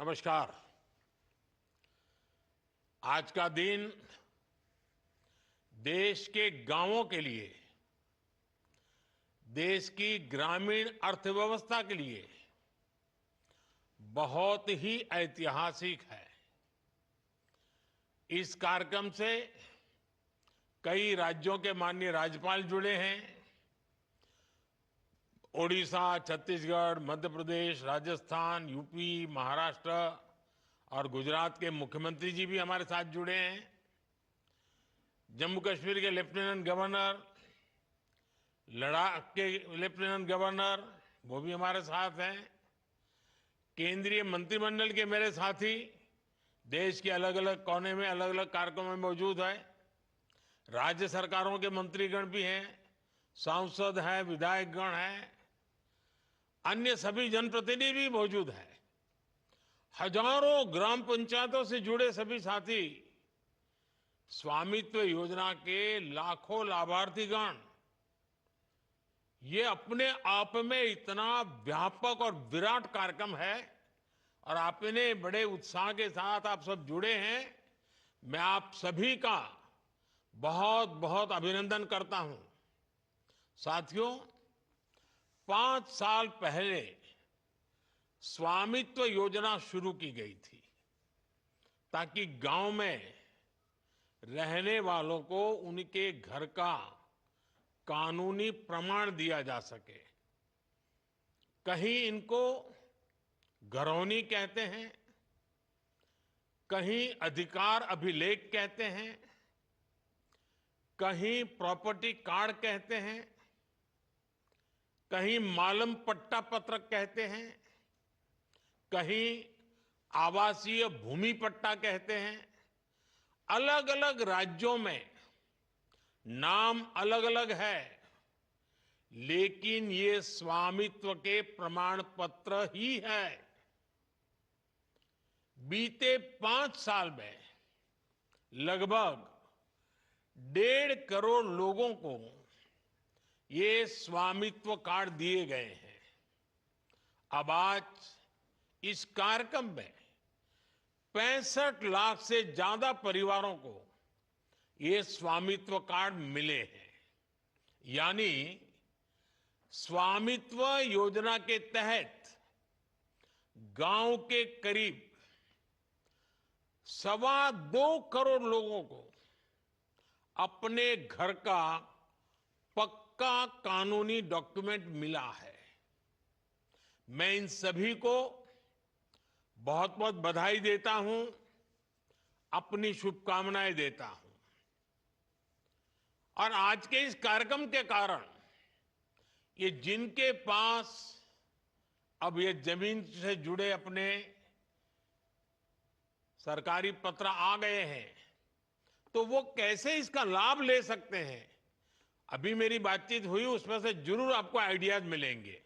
नमस्कार। आज का दिन देश के गांवों के लिए, देश की ग्रामीण अर्थव्यवस्था के लिए बहुत ही ऐतिहासिक है। इस कार्यक्रम से कई राज्यों के माननीय राज्यपाल जुड़े हैं। ओडिशा, छत्तीसगढ़, मध्य प्रदेश, राजस्थान, यूपी, महाराष्ट्र और गुजरात के मुख्यमंत्री जी भी हमारे साथ जुड़े हैं। जम्मू कश्मीर के लेफ्टिनेंट गवर्नर, लद्दाख के लेफ्टिनेंट गवर्नर, वो भी हमारे साथ हैं। केंद्रीय मंत्रिमंडल के मेरे साथी देश के अलग अलग कोने में अलग अलग कार्यक्रमों में मौजूद हैं। राज्य सरकारों के मंत्रीगण भी हैं, सांसद हैं, विधायकगण हैं, अन्य सभी जनप्रतिनिधि भी मौजूद हैं। हजारों ग्राम पंचायतों से जुड़े सभी साथी, स्वामित्व योजना के लाखों लाभार्थीगण, ये अपने आप में इतना व्यापक और विराट कार्यक्रम है और आपने बड़े उत्साह के साथ आप सब जुड़े हैं। मैं आप सभी का बहुत बहुत अभिनंदन करता हूं। साथियों, 5 साल पहले स्वामित्व योजना शुरू की गई थी ताकि गांव में रहने वालों को उनके घर का कानूनी प्रमाण दिया जा सके। कहीं इनको घरौनी कहते हैं, कहीं अधिकार अभिलेख कहते हैं, कहीं प्रॉपर्टी कार्ड कहते हैं, कहीं मालम पट्टा पत्रक कहते हैं, कहीं आवासीय भूमि पट्टा कहते हैं। अलग अलग राज्यों में नाम अलग अलग है, लेकिन ये स्वामित्व के प्रमाण पत्र ही है। बीते 5 साल में लगभग 1.5 करोड़ लोगों को ये स्वामित्व कार्ड दिए गए हैं। अब आज इस कार्यक्रम में 65 लाख से ज्यादा परिवारों को ये स्वामित्व कार्ड मिले हैं। यानी स्वामित्व योजना के तहत गांव के करीब 2.25 करोड़ लोगों को अपने घर का पक्का कानूनी डॉक्यूमेंट मिला है। मैं इन सभी को बहुत बहुत बधाई देता हूं, अपनी शुभकामनाएं देता हूं। और आज के इस कार्यक्रम के कारण ये जिनके पास अब ये जमीन से जुड़े अपने सरकारी पत्र आ गए हैं, तो वो कैसे इसका लाभ ले सकते हैं, अभी मेरी बातचीत हुई, उसमें से जरूर आपको आइडियाज मिलेंगे।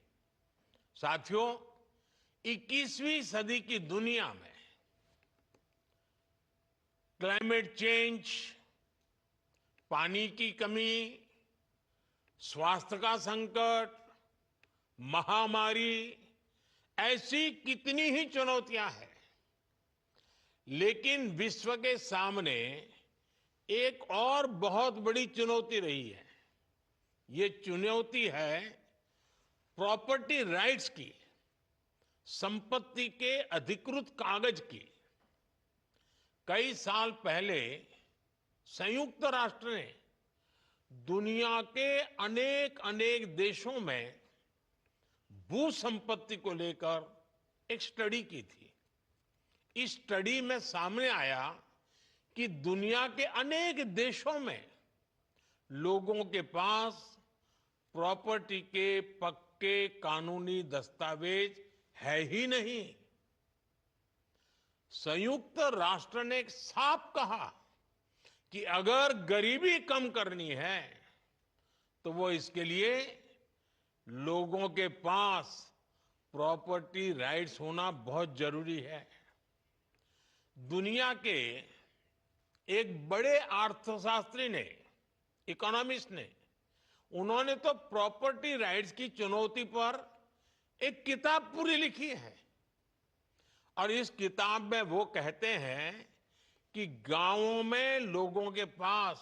साथियों, 21वीं सदी की दुनिया में क्लाइमेट चेंज, पानी की कमी, स्वास्थ्य का संकट, महामारी, ऐसी कितनी ही चुनौतियां हैं, लेकिन विश्व के सामने एक और बहुत बड़ी चुनौती रही है। ये चुनौती है प्रॉपर्टी राइट्स की, संपत्ति के अधिकृत कागज की। कई साल पहले संयुक्त राष्ट्र ने दुनिया के अनेक अनेक देशों में भू संपत्ति को लेकर एक स्टडी की थी। इस स्टडी में सामने आया कि दुनिया के अनेक देशों में लोगों के पास प्रॉपर्टी के पक्के कानूनी दस्तावेज है ही नहीं। संयुक्त राष्ट्र ने साफ कहा कि अगर गरीबी कम करनी है तो वो इसके लिए लोगों के पास प्रॉपर्टी राइट्स होना बहुत जरूरी है। दुनिया के एक बड़े अर्थशास्त्री ने, इकोनॉमिस्ट ने, उन्होंने तो प्रॉपर्टी राइट्स की चुनौती पर एक किताब पूरी लिखी है और इस किताब में वो कहते हैं कि गांवों में लोगों के पास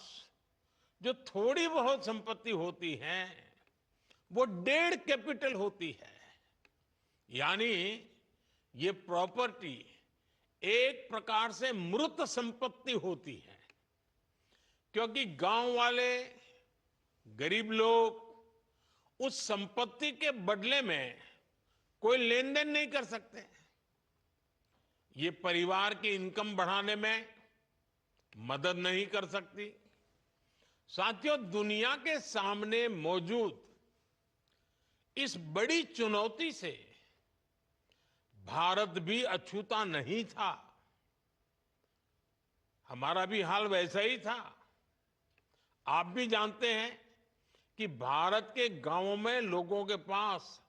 जो थोड़ी बहुत संपत्ति होती है वो 1.5 कैपिटल होती है। यानी ये प्रॉपर्टी एक प्रकार से मृत संपत्ति होती है, क्योंकि गांव वाले गरीब लोग उस संपत्ति के बदले में कोई लेन देन नहीं कर सकते। ये परिवार की इनकम बढ़ाने में मदद नहीं कर सकती। साथियों, दुनिया के सामने मौजूद इस बड़ी चुनौती से भारत भी अछूता नहीं था। हमारा भी हाल वैसा ही था। आप भी जानते हैं कि भारत के गांवों में लोगों के पास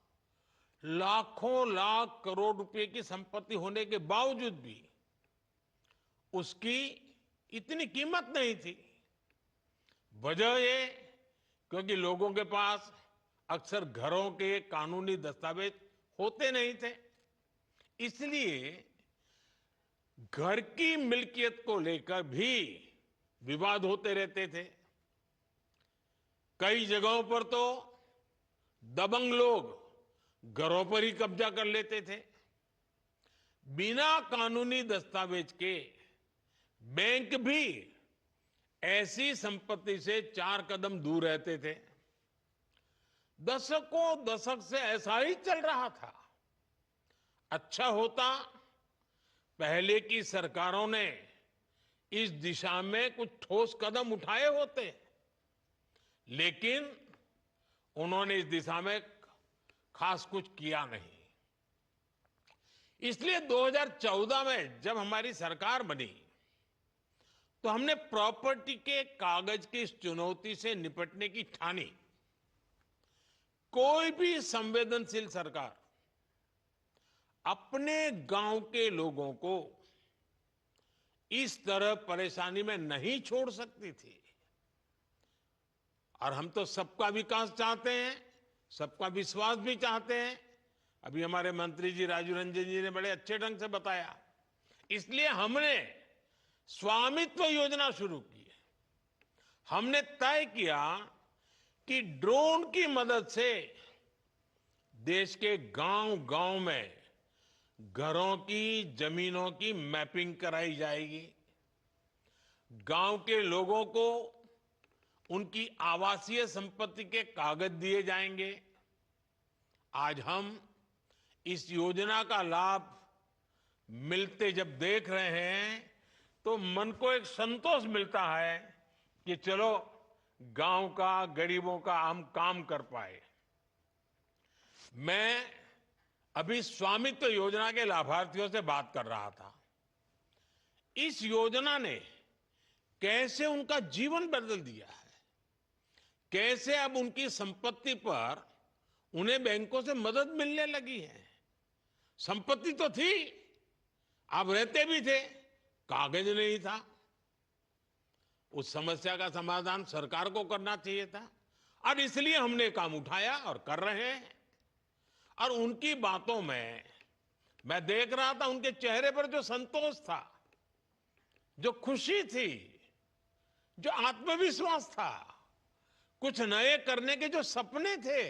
लाखों लाख करोड़ रुपए की संपत्ति होने के बावजूद भी उसकी इतनी कीमत नहीं थी। वजह ये क्योंकि लोगों के पास अक्सर घरों के कानूनी दस्तावेज होते नहीं थे। इसलिए घर की मिल्कियत को लेकर भी विवाद होते रहते थे। कई जगहों पर तो दबंग लोग घरों पर ही कब्जा कर लेते थे। बिना कानूनी दस्तावेज के बैंक भी ऐसी संपत्ति से 4 कदम दूर रहते थे। दशकों दशक से ऐसा ही चल रहा था। अच्छा होता पहले की सरकारों ने इस दिशा में कुछ ठोस कदम उठाए होते, लेकिन उन्होंने इस दिशा में खास कुछ किया नहीं। इसलिए 2014 में जब हमारी सरकार बनी तो हमने प्रॉपर्टी के कागज की इस चुनौती से निपटने की ठानी। कोई भी संवेदनशील सरकार अपने गांव के लोगों को इस तरह परेशानी में नहीं छोड़ सकती थी। और हम तो सबका विकास चाहते हैं, सबका विश्वास भी चाहते हैं। अभी हमारे मंत्री जी राजू रंजन जी ने बड़े अच्छे ढंग से बताया। इसलिए हमने स्वामित्व योजना शुरू की है। हमने तय किया कि ड्रोन की मदद से देश के गांव-गांव में घरों की, जमीनों की मैपिंग कराई जाएगी। गांव के लोगों को उनकी आवासीय संपत्ति के कागज दिए जाएंगे। आज हम इस योजना का लाभ मिलते जब देख रहे हैं तो मन को एक संतोष मिलता है कि चलो गांव का, गरीबों का हम काम कर पाए। मैं अभी स्वामित्व योजना के लाभार्थियों से बात कर रहा था। इस योजना ने कैसे उनका जीवन बदल दिया है, कैसे अब उनकी संपत्ति पर उन्हें बैंकों से मदद मिलने लगी है। संपत्ति तो थी, आप रहते भी थे, कागज नहीं था। उस समस्या का समाधान सरकार को करना चाहिए था और इसलिए हमने काम उठाया और कर रहे हैं। और उनकी बातों में मैं देख रहा था, उनके चेहरे पर जो संतोष था, जो खुशी थी, जो आत्मविश्वास था, कुछ नए करने के जो सपने थे,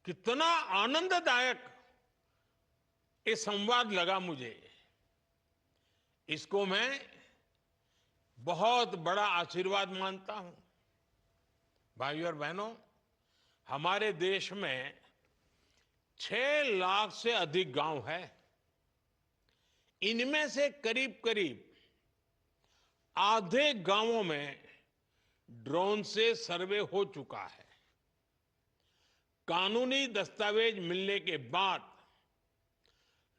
कितना आनंददायक ये संवाद लगा मुझे। इसको मैं बहुत बड़ा आशीर्वाद मानता हूं। भाइयों और बहनों, हमारे देश में 6 लाख से अधिक गांव है। इनमें से करीब करीब आधे गांवों में ड्रोन से सर्वे हो चुका है। कानूनी दस्तावेज मिलने के बाद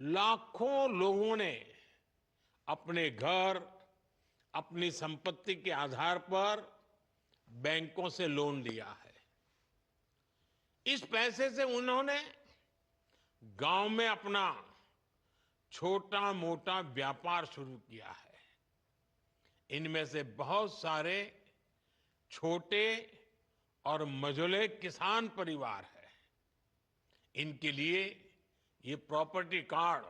लाखों लोगों ने अपने घर, अपनी संपत्ति के आधार पर बैंकों से लोन लिया है। इस पैसे से उन्होंने गांव में अपना छोटा मोटा व्यापार शुरू किया है। इनमें से बहुत सारे छोटे और मझोले किसान परिवार हैं। इनके लिए ये प्रॉपर्टी कार्ड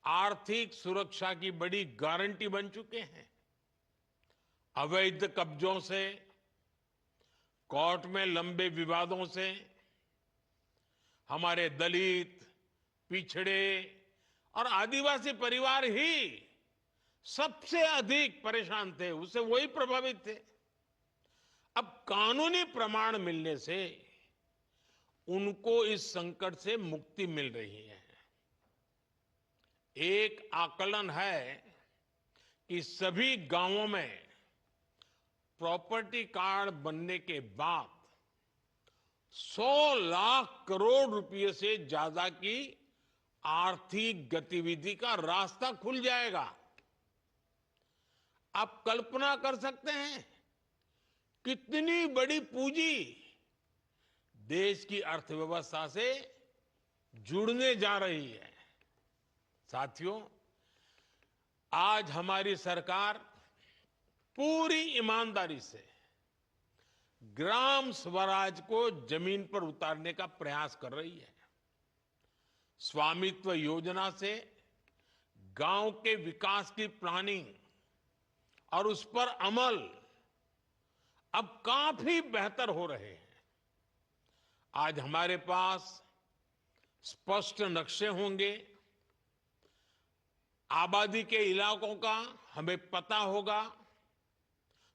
आर्थिक सुरक्षा की बड़ी गारंटी बन चुके हैं। अवैध कब्जों से, कोर्ट में लंबे विवादों से हमारे दलित, पिछड़े और आदिवासी परिवार ही सबसे अधिक परेशान थे, उससे वही प्रभावित थे। अब कानूनी प्रमाण मिलने से उनको इस संकट से मुक्ति मिल रही है। एक आकलन है कि सभी गांवों में प्रॉपर्टी कार्ड बनने के बाद 100 लाख करोड़ रुपए से ज्यादा की आर्थिक गतिविधि का रास्ता खुल जाएगा। आप कल्पना कर सकते हैं कितनी बड़ी पूंजी देश की अर्थव्यवस्था से जुड़ने जा रही है। साथियों, आज हमारी सरकार पूरी ईमानदारी से ग्राम स्वराज को जमीन पर उतारने का प्रयास कर रही है। स्वामित्व योजना से गांव के विकास की प्लानिंग और उस पर अमल अब काफी बेहतर हो रहे हैं। आज हमारे पास स्पष्ट नक्शे होंगे, आबादी के इलाकों का हमें पता होगा,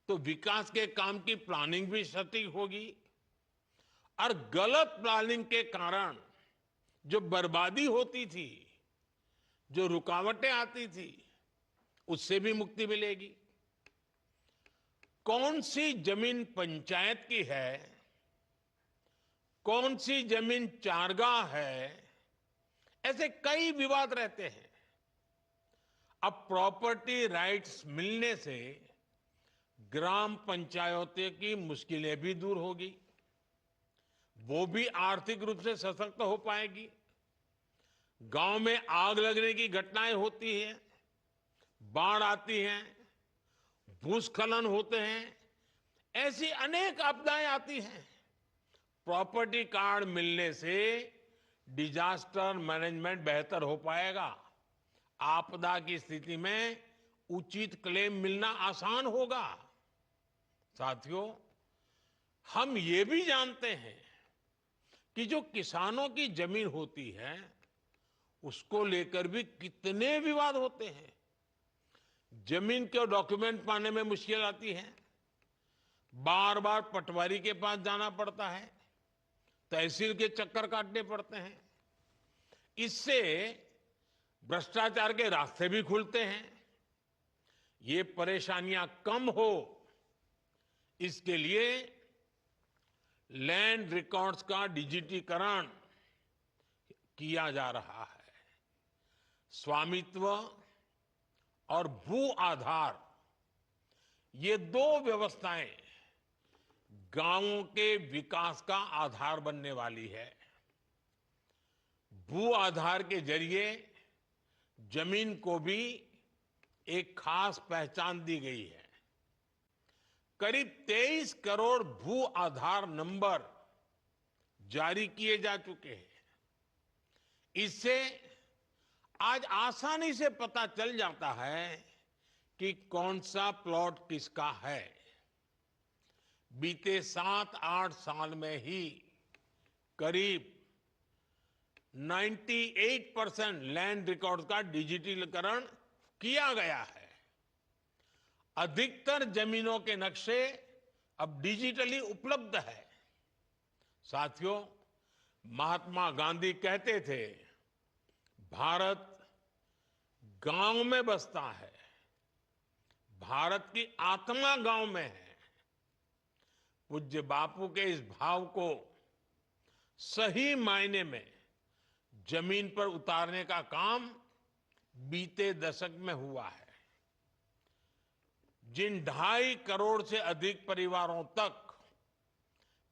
तो विकास के काम की प्लानिंग भी सटीक होगी और गलत प्लानिंग के कारण जो बर्बादी होती थी, जो रुकावटें आती थी, उससे भी मुक्ति मिलेगी। कौन सी जमीन पंचायत की है, कौन सी जमीन चारगाह है, ऐसे कई विवाद रहते हैं। अब प्रॉपर्टी राइट्स मिलने से ग्राम पंचायतों की मुश्किलें भी दूर होगी, वो भी आर्थिक रूप से सशक्त हो पाएगी। गांव में आग लगने की घटनाएं होती हैं, बाढ़ आती हैं, भूस्खलन होते हैं, ऐसी अनेक आपदाएं आती हैं। प्रॉपर्टी कार्ड मिलने से डिजास्टर मैनेजमेंट बेहतर हो पाएगा। आपदा की स्थिति में उचित क्लेम मिलना आसान होगा। साथियों, हम ये भी जानते हैं कि जो किसानों की जमीन होती है, उसको लेकर भी कितने विवाद होते हैं। जमीन के डॉक्यूमेंट पाने में मुश्किल आती है, बार बार पटवारी के पास जाना पड़ता है, तहसील के चक्कर काटने पड़ते हैं। इससे भ्रष्टाचार के रास्ते भी खुलते हैं। ये परेशानियां कम हो, इसके लिए लैंड रिकॉर्ड्स का डिजिटीकरण किया जा रहा है। स्वामित्व और भू आधार, ये दो व्यवस्थाएं गांवों के विकास का आधार बनने वाली है। भू आधार के जरिए जमीन को भी एक खास पहचान दी गई है। करीब 23 करोड़ भू आधार नंबर जारी किए जा चुके हैं। इससे आज आसानी से पता चल जाता है कि कौन सा प्लॉट किसका है। बीते 7-8 साल में ही करीब 98% लैंड रिकॉर्ड का डिजिटलीकरण किया गया है। अधिकतर जमीनों के नक्शे अब डिजिटली उपलब्ध है। साथियों, महात्मा गांधी कहते थे, भारत गांव में बसता है, भारत की आत्मा गांव में है। पूज्य बापू के इस भाव को सही मायने में जमीन पर उतारने का काम बीते दशक में हुआ है। जिन 2.5 करोड़ से अधिक परिवारों तक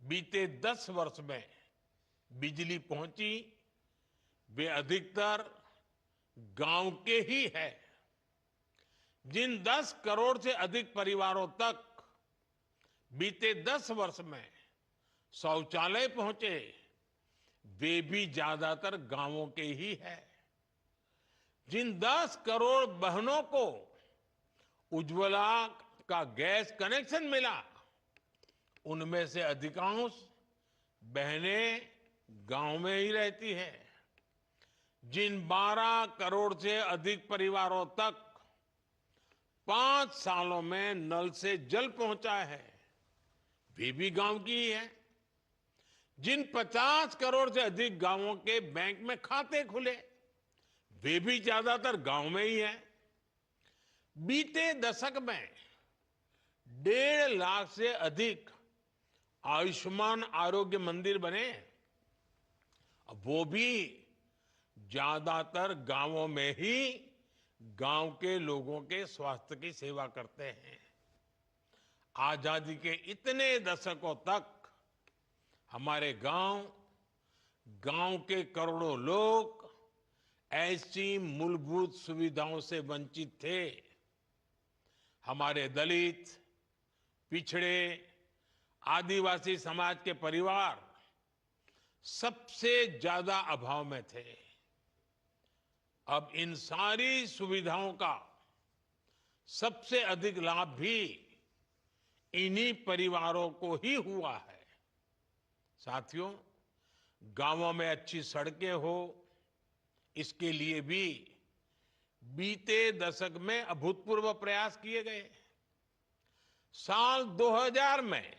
बीते 10 वर्ष में बिजली पहुंची, वे अधिकतर गांव के ही है। जिन 10 करोड़ से अधिक परिवारों तक बीते 10 वर्ष में शौचालय पहुंचे, वे भी ज्यादातर गांवों के ही है। जिन 10 करोड़ बहनों को उज्ज्वला का गैस कनेक्शन मिला, उनमें से अधिकांश बहनें गांव में ही रहती हैं। जिन 12 करोड़ से अधिक परिवारों तक 5 सालों में नल से जल पहुंचा है, वे भी गांव की ही है। जिन 50 करोड़ से अधिक गांवों के बैंक में खाते खुले, वे भी ज्यादातर गांव में ही हैं। बीते दशक में 1.5 लाख से अधिक आयुष्मान आरोग्य मंदिर बने, अब वो भी ज्यादातर गांवों में ही गांव के लोगों के स्वास्थ्य की सेवा करते हैं। आजादी के इतने दशकों तक हमारे गांव के करोड़ों लोग ऐसी मूलभूत सुविधाओं से वंचित थे। हमारे दलित, पिछड़े, आदिवासी समाज के परिवार सबसे ज्यादा अभाव में थे। अब इन सारी सुविधाओं का सबसे अधिक लाभ भी इन्हीं परिवारों को ही हुआ है। साथियों, गांवों में अच्छी सड़कें हो, इसके लिए भी बीते दशक में अभूतपूर्व प्रयास किए गए। साल 2000 में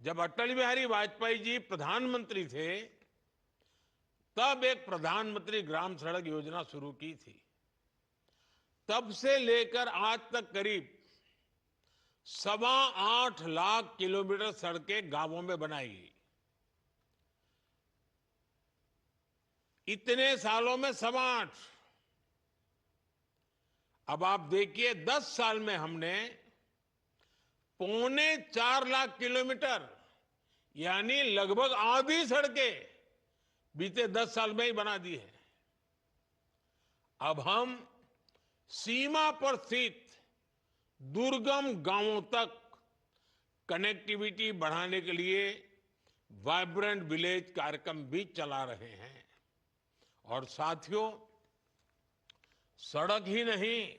जब अटल बिहारी वाजपेयी जी प्रधानमंत्री थे, तब एक प्रधानमंत्री ग्राम सड़क योजना शुरू की थी। तब से लेकर आज तक करीब 8.25 लाख किलोमीटर सड़कें गांवों में बनाई गई। इतने सालों में 8.25। अब आप देखिए, 10 साल में हमने 3.25 लाख किलोमीटर, यानी लगभग आधी सड़कें बीते 10 साल में ही बना दी है। अब हम सीमा पर स्थित दुर्गम गांवों तक कनेक्टिविटी बढ़ाने के लिए वाइब्रेंट विलेज कार्यक्रम भी चला रहे हैं। और साथियों, सड़क ही नहीं,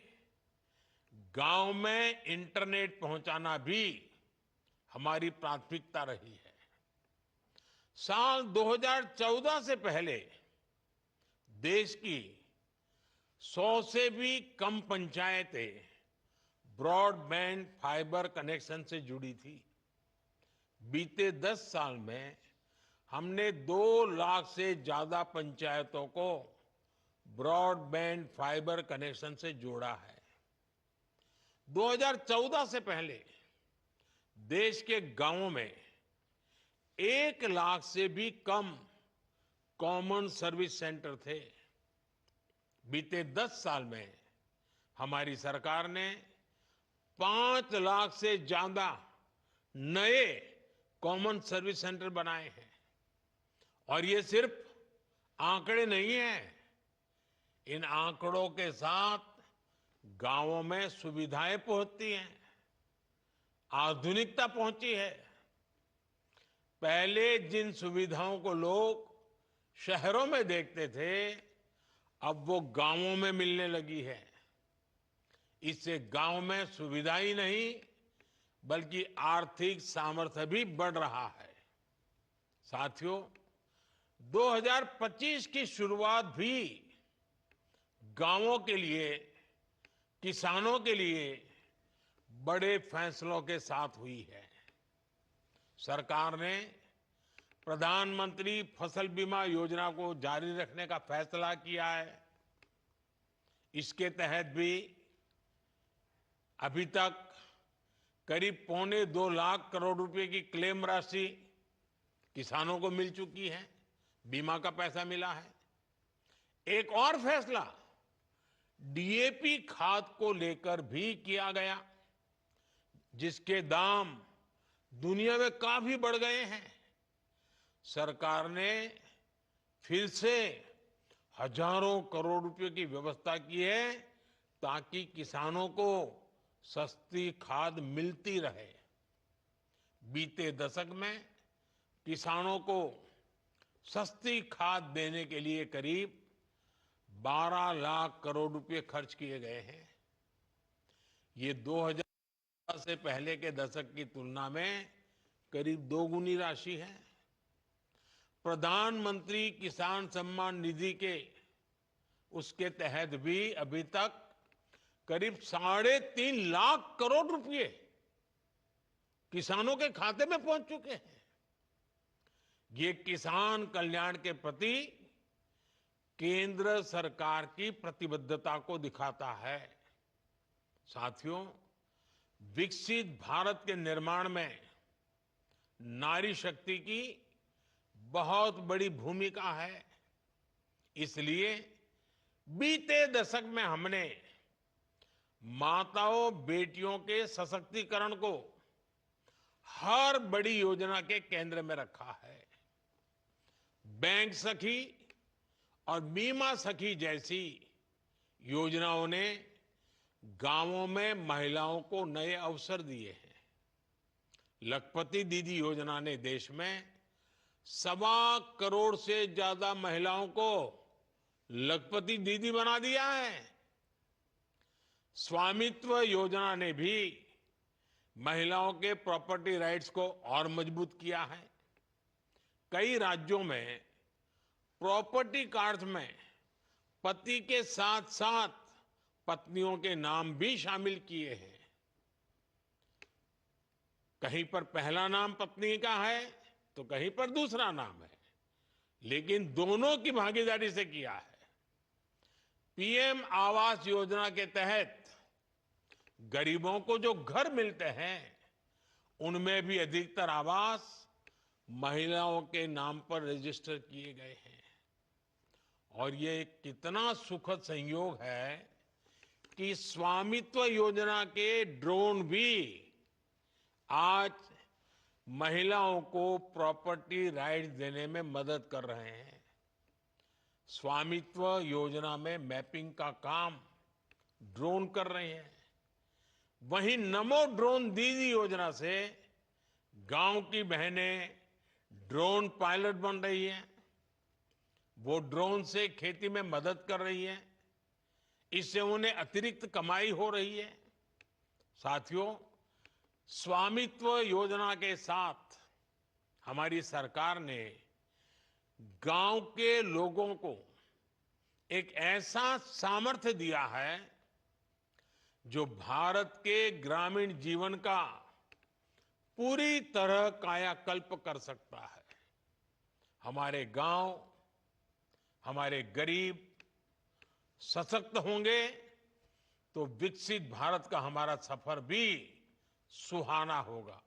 गांव में इंटरनेट पहुंचाना भी हमारी प्राथमिकता रही है। साल 2014 से पहले देश की 100 से भी कम पंचायतें ब्रॉडबैंड फाइबर कनेक्शन से जुड़ी थी। बीते 10 साल में हमने 2 लाख से ज्यादा पंचायतों को ब्रॉडबैंड फाइबर कनेक्शन से जोड़ा है। 2014 से पहले देश के गांवों में 1 लाख से भी कम कॉमन सर्विस सेंटर थे। बीते 10 साल में हमारी सरकार ने 5 लाख से ज्यादा नए कॉमन सर्विस सेंटर बनाए हैं। और ये सिर्फ आंकड़े नहीं हैं, इन आंकड़ों के साथ गांवों में सुविधाएं पहुंचती हैं, आधुनिकता पहुंची है। पहले जिन सुविधाओं को लोग शहरों में देखते थे, अब वो गांवों में मिलने लगी है। इससे गांव में सुविधा ही नहीं, बल्कि आर्थिक सामर्थ्य भी बढ़ रहा है। साथियों, 2025 की शुरुआत भी गांवों के लिए, किसानों के लिए बड़े फैसलों के साथ हुई है। सरकार ने प्रधानमंत्री फसल बीमा योजना को जारी रखने का फैसला किया है। इसके तहत भी अभी तक करीब 2.25 लाख करोड़ रुपए की क्लेम राशि किसानों को मिल चुकी है, बीमा का पैसा मिला है। एक और फैसला डीएपी खाद को लेकर भी किया गया, जिसके दाम दुनिया में काफी बढ़ गए हैं। सरकार ने फिर से हजारों करोड़ रुपए की व्यवस्था की है, ताकि किसानों को सस्ती खाद मिलती रहे। बीते दशक में किसानों को सस्ती खाद देने के लिए करीब 12 लाख करोड़ रुपए खर्च किए गए हैं। ये 2000 से पहले के दशक की तुलना में करीब दोगुनी राशि है। प्रधानमंत्री किसान सम्मान निधि के उसके तहत भी अभी तक करीब 3.5 करोड़ रुपए किसानों के खाते में पहुंच चुके हैं। ये किसान कल्याण के प्रति केंद्र सरकार की प्रतिबद्धता को दिखाता है। साथियों, विकसित भारत के निर्माण में नारी शक्ति की बहुत बड़ी भूमिका है। इसलिए बीते दशक में हमने माताओं बेटियों के सशक्तिकरण को हर बड़ी योजना के केंद्र में रखा है। बैंक सखी और बीमा सखी जैसी योजनाओं ने गांवों में महिलाओं को नए अवसर दिए हैं। लखपति दीदी योजना ने देश में 1.25 करोड़ से ज्यादा महिलाओं को लखपति दीदी बना दिया है। स्वामित्व योजना ने भी महिलाओं के प्रॉपर्टी राइट्स को और मजबूत किया है। कई राज्यों में प्रॉपर्टी कार्ड्स में पति के साथ साथ पत्नियों के नाम भी शामिल किए हैं। कहीं पर पहला नाम पत्नी का है तो कहीं पर दूसरा नाम है, लेकिन दोनों की भागीदारी से किया है। पीएम आवास योजना के तहत गरीबों को जो घर मिलते हैं उनमें भी अधिकतर आवास महिलाओं के नाम पर रजिस्टर किए गए हैं। और ये कितना सुखद संयोग है कि स्वामित्व योजना के ड्रोन भी आज महिलाओं को प्रॉपर्टी राइट्स देने में मदद कर रहे हैं। स्वामित्व योजना में मैपिंग का काम ड्रोन कर रहे हैं। वहीं नमो ड्रोन दीदी योजना से गांव की बहनें ड्रोन पायलट बन रही हैं। वो ड्रोन से खेती में मदद कर रही हैं। इससे उन्हें अतिरिक्त कमाई हो रही है। साथियों, स्वामित्व योजना के साथ हमारी सरकार ने गांव के लोगों को एक ऐसा सामर्थ्य दिया है जो भारत के ग्रामीण जीवन का पूरी तरह कायाकल्प कर सकता है। हमारे गांव, हमारे गरीब सशक्त होंगे तो विकसित भारत का हमारा सफर भी सुहाना होगा।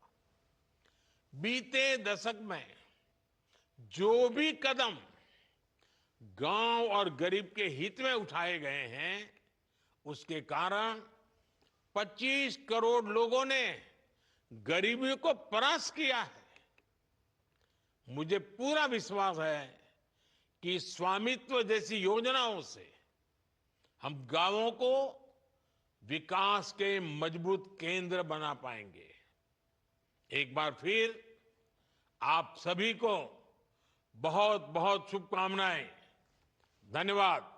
बीते दशक में जो भी कदम गांव और गरीब के हित में उठाए गए हैं, उसके कारण 25 करोड़ लोगों ने गरीबी को परास्त किया है। मुझे पूरा विश्वास है कि स्वामित्व जैसी योजनाओं से हम गांवों को विकास के मजबूत केंद्र बना पाएंगे। एक बार फिर आप सभी को बहुत बहुत शुभकामनाएं। धन्यवाद।